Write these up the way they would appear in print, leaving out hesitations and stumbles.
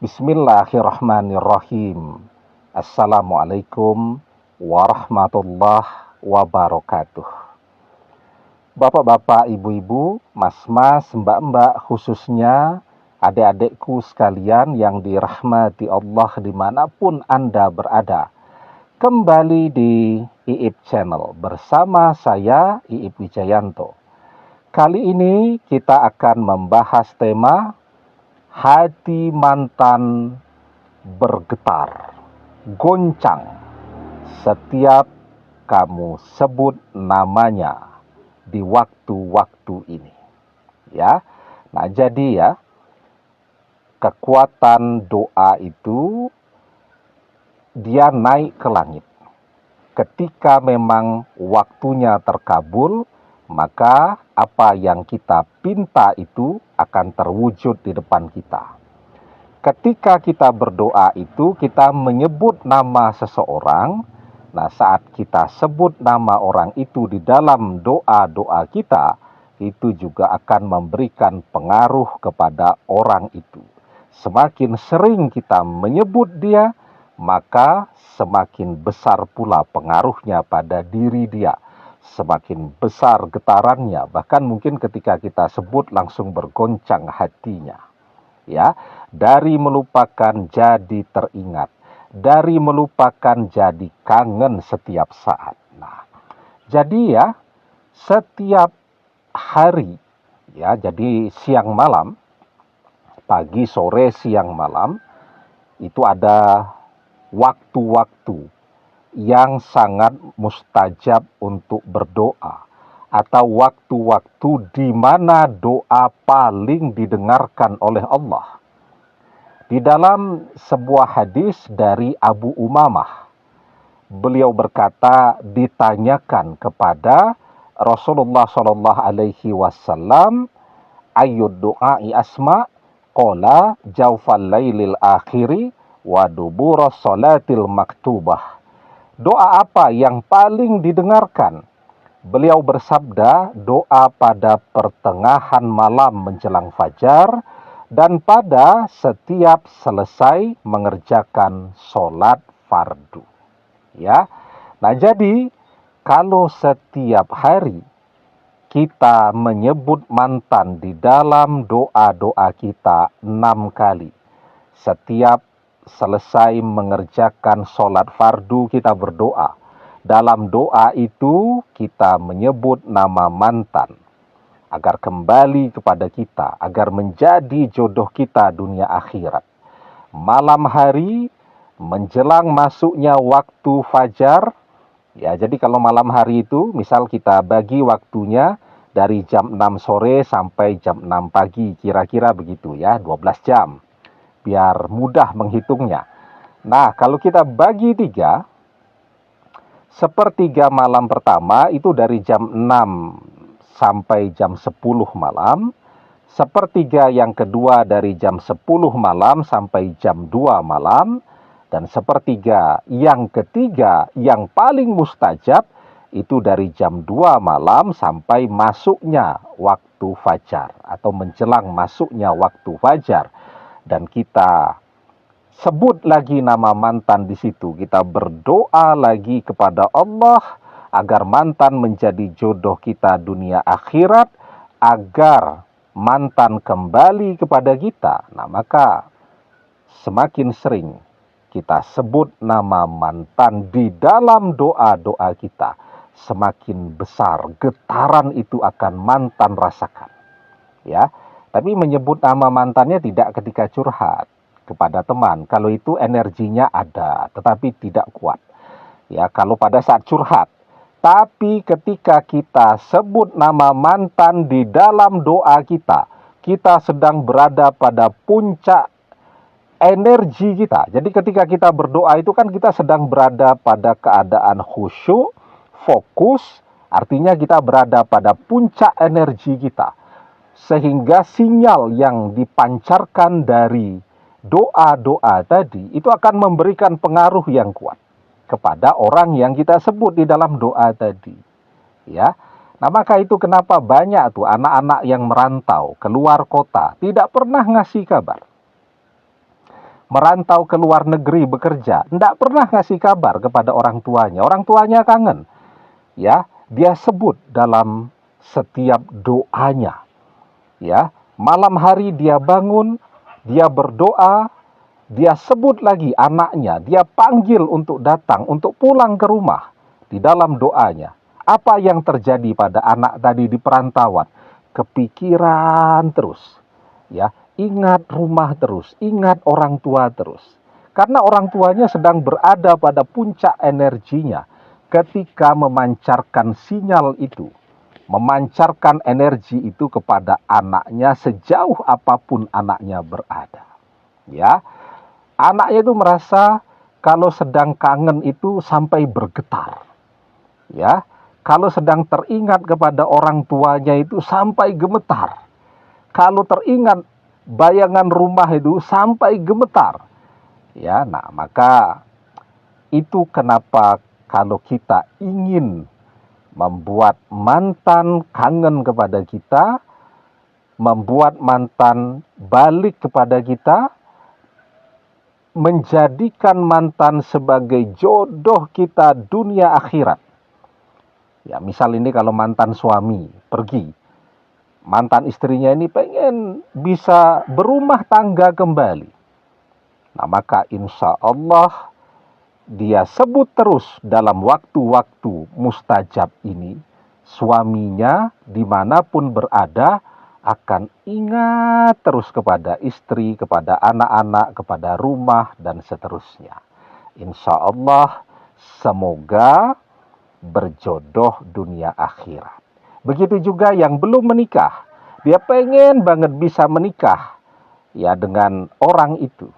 Bismillahirrahmanirrahim. Assalamualaikum warahmatullahi wabarakatuh. Bapak-bapak, ibu-ibu, mas-mas, mbak-mbak, khususnya adik-adikku sekalian yang dirahmati Allah dimanapun Anda berada. Kembali di IIP Channel bersama saya, IIP Wijayanto. Kali ini kita akan membahas tema hati mantan bergetar, goncang setiap kamu sebut namanya di waktu-waktu ini. Ya. Nah, jadi ya, kekuatan doa itu dia naik ke langit. Ketika memang waktunya terkabul, maka apa yang kita pinta itu akan terwujud di depan kita. Ketika kita berdoa itu, kita menyebut nama seseorang. Nah, saat kita sebut nama orang itu di dalam doa-doa kita, itu juga akan memberikan pengaruh kepada orang itu. Semakin sering kita menyebut dia, maka semakin besar pula pengaruhnya pada diri dia. Semakin besar getarannya, bahkan mungkin ketika kita sebut langsung bergoncang hatinya. Ya, dari melupakan jadi teringat, dari melupakan jadi kangen setiap saat. Nah, jadi ya, setiap hari, ya, jadi siang malam, pagi, sore, siang, malam, itu ada waktu-waktu yang sangat mustajab untuk berdoa, atau waktu-waktu di mana doa paling didengarkan oleh Allah. Di dalam sebuah hadis dari Abu Umamah, beliau berkata, ditanyakan kepada Rasulullah Shallallahu Alaihi Wasallam, ayyud du'ai asma, qala jawfal lailil akhiri wa dubura salatil maktubah. Doa apa yang paling didengarkan? Beliau bersabda, doa pada pertengahan malam menjelang fajar dan pada setiap selesai mengerjakan sholat fardu. Ya, nah jadi kalau setiap hari kita menyebut mantan di dalam doa-doa kita 6 kali, setiap selesai mengerjakan sholat fardu kita berdoa. Dalam doa itu kita menyebut nama mantan agar kembali kepada kita, agar menjadi jodoh kita dunia akhirat. Malam hari menjelang masuknya waktu fajar, ya, jadi kalau malam hari itu misal kita bagi waktunya dari jam 6 sore sampai jam 6 pagi, kira-kira begitu ya, 12 jam. Biar mudah menghitungnya. Nah, kalau kita bagi 3, sepertiga malam pertama itu dari jam 6 sampai jam 10 malam, sepertiga yang kedua dari jam 10 malam sampai jam 2 malam, dan sepertiga yang ketiga yang paling mustajab itu dari jam 2 malam sampai masuknya waktu fajar atau menjelang masuknya waktu fajar. Dan kita sebut lagi nama mantan di situ. Kita berdoa lagi kepada Allah agar mantan menjadi jodoh kita dunia akhirat, agar mantan kembali kepada kita. Nah, maka semakin sering kita sebut nama mantan di dalam doa-doa kita, semakin besar getaran itu akan mantan rasakan. Ya. Tapi menyebut nama mantannya tidak ketika curhat kepada teman. Kalau itu energinya ada, tetapi tidak kuat. Ya, kalau pada saat curhat. Tapi ketika kita sebut nama mantan di dalam doa kita, kita sedang berada pada puncak energi kita. Jadi ketika kita berdoa itu kan kita sedang berada pada keadaan khusyuk, fokus, artinya kita berada pada puncak energi kita. Sehingga sinyal yang dipancarkan dari doa-doa tadi itu akan memberikan pengaruh yang kuat kepada orang yang kita sebut di dalam doa tadi. Ya. Nah, maka itu kenapa banyak tuh anak-anak yang merantau keluar kota tidak pernah ngasih kabar. merantau ke luar negeri bekerja, tidak pernah ngasih kabar kepada orang tuanya. Orang tuanya kangen. Ya, dia sebut dalam setiap doanya. Ya, malam hari dia bangun, dia berdoa, dia sebut lagi anaknya, dia panggil untuk datang, untuk pulang ke rumah di dalam doanya. Apa yang terjadi pada anak tadi di perantauan? Kepikiran terus. Ya, ingat rumah terus, ingat orang tua terus. Karena orang tuanya sedang berada pada puncak energinya ketika memancarkan sinyal itu, memancarkan energi itu kepada anaknya sejauh apapun anaknya berada. Ya, anaknya itu merasa kalau sedang kangen itu sampai bergetar. Ya, kalau sedang teringat kepada orang tuanya itu sampai gemetar. Kalau teringat bayangan rumah itu sampai gemetar. Ya, nah maka itu kenapa kalau kita ingin membuat mantan kangen kepada kita, membuat mantan balik kepada kita, menjadikan mantan sebagai jodoh kita dunia akhirat. Ya, misal ini kalau mantan suami pergi, mantan istrinya ini pengen bisa berumah tangga kembali. Nah, maka insya Allah dia sebut terus dalam waktu-waktu mustajab ini, suaminya dimanapun berada akan ingat terus kepada istri, kepada anak-anak, kepada rumah, dan seterusnya. Insya Allah semoga berjodoh dunia akhirat. Begitu juga yang belum menikah, dia pengen banget bisa menikah ya dengan orang itu.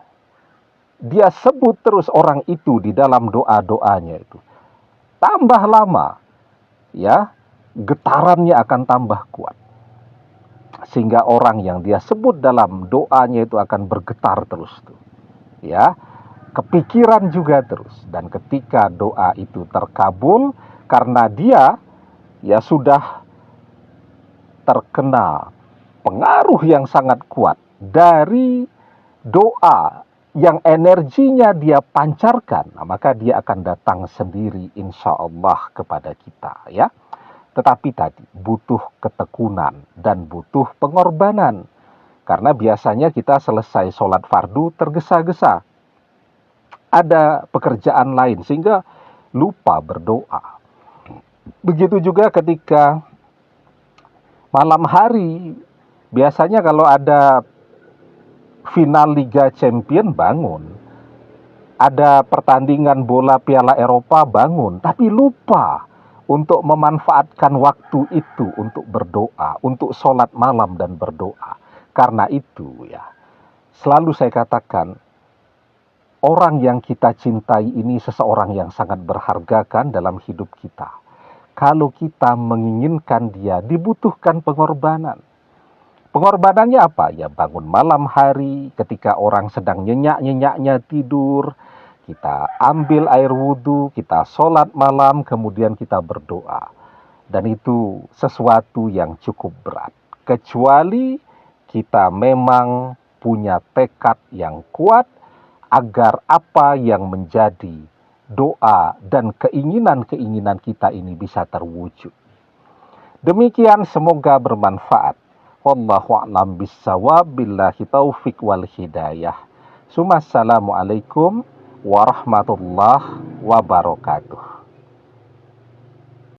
Dia sebut terus orang itu di dalam doa-doanya itu. Tambah lama, ya, getarannya akan tambah kuat. Sehingga orang yang dia sebut dalam doanya itu akan bergetar terus tuh. Ya, kepikiran juga terus. Dan ketika doa itu terkabul, karena dia ya sudah terkena pengaruh yang sangat kuat dari doa yang energinya dia pancarkan, nah, maka dia akan datang sendiri insya Allah kepada kita ya. Tetapi tadi butuh ketekunan dan butuh pengorbanan. Karena biasanya kita selesai sholat fardu tergesa-gesa. Ada pekerjaan lain sehingga lupa berdoa. Begitu juga ketika malam hari, biasanya kalau ada final Liga Champion bangun. Ada pertandingan bola Piala Eropa bangun. Tapi lupa untuk memanfaatkan waktu itu untuk berdoa. Untuk sholat malam dan berdoa. Karena itu ya, selalu saya katakan, orang yang kita cintai ini seseorang yang sangat berharga kan dalam hidup kita. Kalau kita menginginkan dia, dibutuhkan pengorbanan. Pengorbanannya apa? Ya bangun malam hari ketika orang sedang nyenyak-nyenyaknya tidur. Kita ambil air wudhu, kita sholat malam, kemudian kita berdoa. Dan itu sesuatu yang cukup berat. Kecuali kita memang punya tekad yang kuat agar apa yang menjadi doa dan keinginan-keinginan kita ini bisa terwujud. Demikian semoga bermanfaat. Wallahu a'lam bissawab, billahi taufik wal hidayah. Assalamualaikum warahmatullahi wabarakatuh.